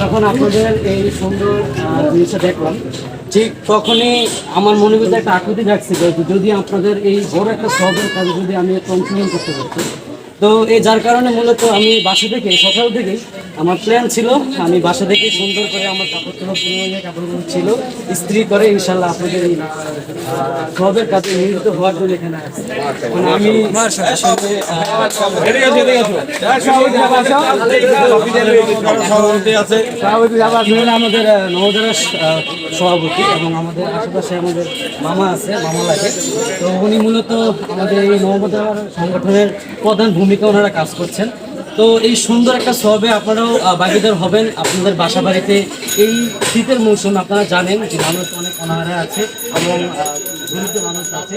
যখন আপনাদের এই সুন্দর জিনিসটা দেখলাম, ঠিক তখনই আমার মনে মধ্যে একটা আকুতি জাগছিল যে যদি আপনাদের এই বড় একটা সবের কাজে যদি আমি একটু অংশগ্রহণ করতে পারতাম। তো এই যার কারণে মূলত আমি বাসা থেকে সকাল থেকেই আমার প্ল্যান ছিল আমি বাসা থেকে সুন্দর করে আমার কাপড়গুলো ছিল ইস্ত্রি করে ইনশাল্লাহ আপনাদের এই সবের কাজে নিয়োজিত হওয়ার জন্য এখানে আসছি। মানে আমি আমাদের নবজারা সভাপতি এবং আমাদের আশেপাশে আমাদের মামা আছে, মামা লাগে। তো উনি মূলত আমাদের এই নবজারার সংগঠনের প্রধান ভূমিকা ওনারা কাজ করছেন। তো এই সুন্দর একটা সবে আপনারাও ভাগীদার হবেন। আপনাদের বাসা বাড়িতে এই শীতের মৌসুম আপনারা জানেন যে মানুষ অনেক অনাহারে আছে এবং দরিদ্র মানুষ আছে,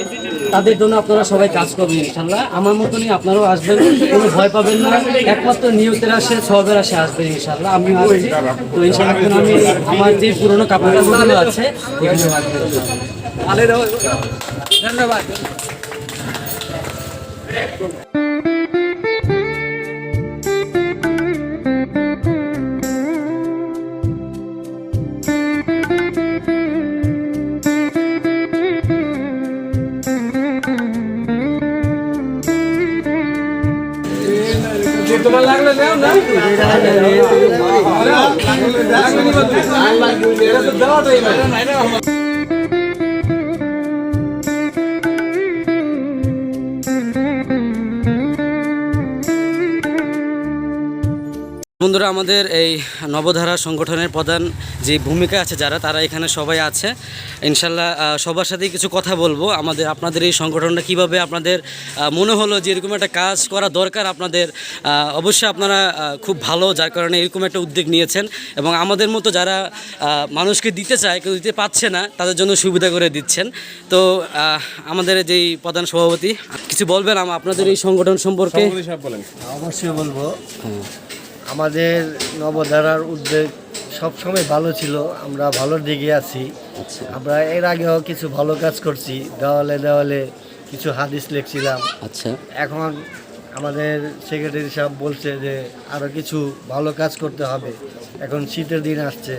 তাদের জন্য আপনারা সবাই কাজ করবেন ইনশাল্লাহ। আমার মতনই আপনারাও আসবেন, কোনো ভয় পাবেন না। একমাত্র নিয়তের আসে সবের আসে আসবেন ইনশাল্লাহ। আমিও আসছি। তো ইনশাল্লাহ আমি আমার যে পুরোনো কাপড়গুলো আছে এখানে ধন্যবাদ। তোমার লাগলে নাও না বন্ধুরা, আমাদের এই নবধারা সংগঠনের প্রধান যে ভূমিকা আছে যারা, তারা এখানে সবাই আছে ইনশাল্লাহ। সবার সাথেই কিছু কথা বলবো। আপনাদের এই সংগঠনটা কিভাবে আপনাদের মনে হলো যে এরকম একটা কাজ করা দরকার আপনাদের, অবশ্যই আপনারা খুব ভালো, যার কারণে এরকম একটা উদ্যোগ নিয়েছেন এবং আমাদের মতো যারা মানুষকে দিতে চায় কেউ দিতে পারছে না তাদের জন্য সুবিধা করে দিচ্ছেন। তো আমাদের যেই প্রধান সভাপতি কিছু বলবেন আপনাদের এই সংগঠন সম্পর্কে? অবশ্যই বলবো। আমাদের নবধারার উদ্যোগ সবসময় ভালো ছিল, আমরা ভালোর দিকে আছি। আমরা এর আগেও কিছু ভালো কাজ করছি, দেওয়ালে দেওয়ালে কিছু হাদিস লিখছিলাম। আচ্ছা, এখন আমাদের সেক্রেটারি সাহেব বলছে যে আরও কিছু ভালো কাজ করতে হবে। এখন শীতের দিন আসছে,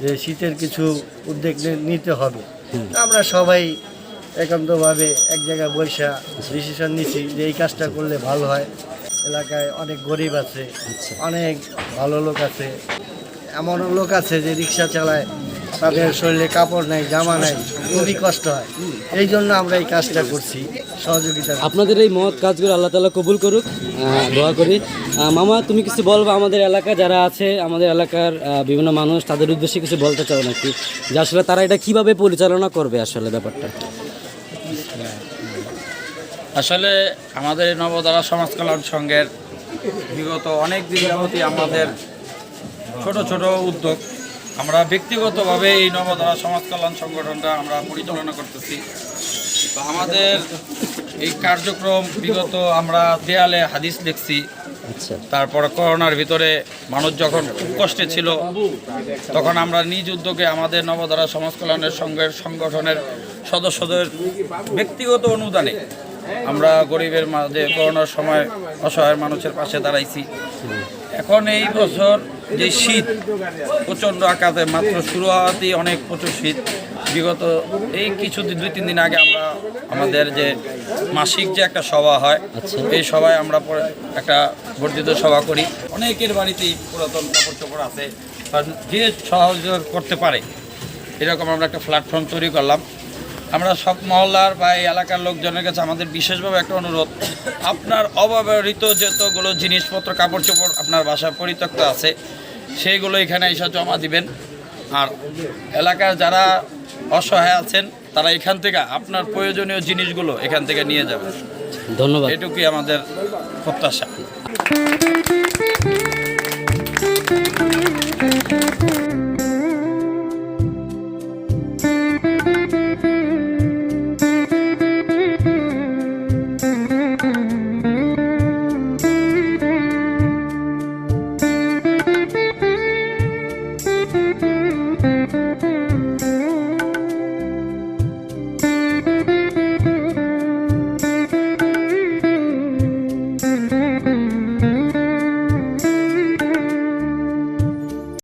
যে শীতের কিছু উদ্যোগ নিতে হবে। আমরা সবাই একান্তভাবে এক জায়গায় বসে ডিসিশন নিচ্ছি যে এই কাজটা করলে ভালো হয়। এলাকায় অনেক গরিব আছে, অনেক ভালো লোক আছে, এমন লোক আছে যে রিক্সা চালায়, তাদের শরীরে কাপড় নাই, জামা নাই, খুবই কষ্ট হয়। এই জন্য আমরা এই কাজটা করছি সহযোগিতা। আপনাদের এই মহৎ কাজগুলো আল্লাহ তাআলা কবুল করুক, দোয়া করি। মামা, তুমি কিছু বলবো আমাদের এলাকা যারা আছে, আমাদের এলাকার বিভিন্ন মানুষ, তাদের উদ্দেশ্যে কিছু বলতে চাও নাকি, যে আসলে তারা এটা কিভাবে পরিচালনা করবে আসলে ব্যাপারটা? আসলে আমাদের নবধারা সমাজ কল্যাণ সংঘের বিগত অনেক দিন যাবতই আমাদের ছোট ছোট উদ্যোগ, আমরা ব্যক্তিগতভাবে এই নবধারা সমাজ কল্যাণ সংগঠনটা আমরা পরিচালনা করতেছি। তো আমাদের এই কার্যক্রম বিগত আমরা দেয়ালে হাদিস লিখছি। তারপরে করোনার ভিতরে মানুষ যখন খুব কষ্টে ছিল, তখন আমরা নিজ উদ্যোগে আমাদের নবধারা সমাজ কল্যাণের সংগঠনের সদস্যদের ব্যক্তিগত অনুদানে আমরা গরিবের মাঝে করোনার সময় অসহায় মানুষের পাশে দাঁড়াইছি। এখন এই বছর যে শীত প্রচণ্ড আকারে মাত্র শুরু হওয়াতেই অনেক প্রচুর শীত, বিগত এই কিছুদিন 2-3 দিন আগে আমরা আমাদের যে মাসিক যে একটা সভা হয়, এই সভায় আমরা একটা বর্ধিত সভা করি। অনেকের বাড়িতেই পুরাতন কাপড় চোপড় আছে, যে সহযোগ করতে পারে এরকম আমরা একটা প্ল্যাটফর্ম তৈরি করলাম। আমরা সব মহল্লার বা এই এলাকার লোকজনের কাছে আমাদের বিশেষভাবে একটা অনুরোধ, আপনার অব্যবহৃত যতগুলো জিনিসপত্র কাপড় চোপড় আপনার বাসায় পরিত্যক্ত আছে, সেইগুলো এখানে এসে জমা দিবেন। আর এলাকার যারা অসহায় আছেন তারা এখান থেকে আপনার প্রয়োজনীয় জিনিসগুলো এখান থেকে নিয়ে যাবেন। ধন্যবাদ। এটুকুই আমাদের প্রত্যাশা।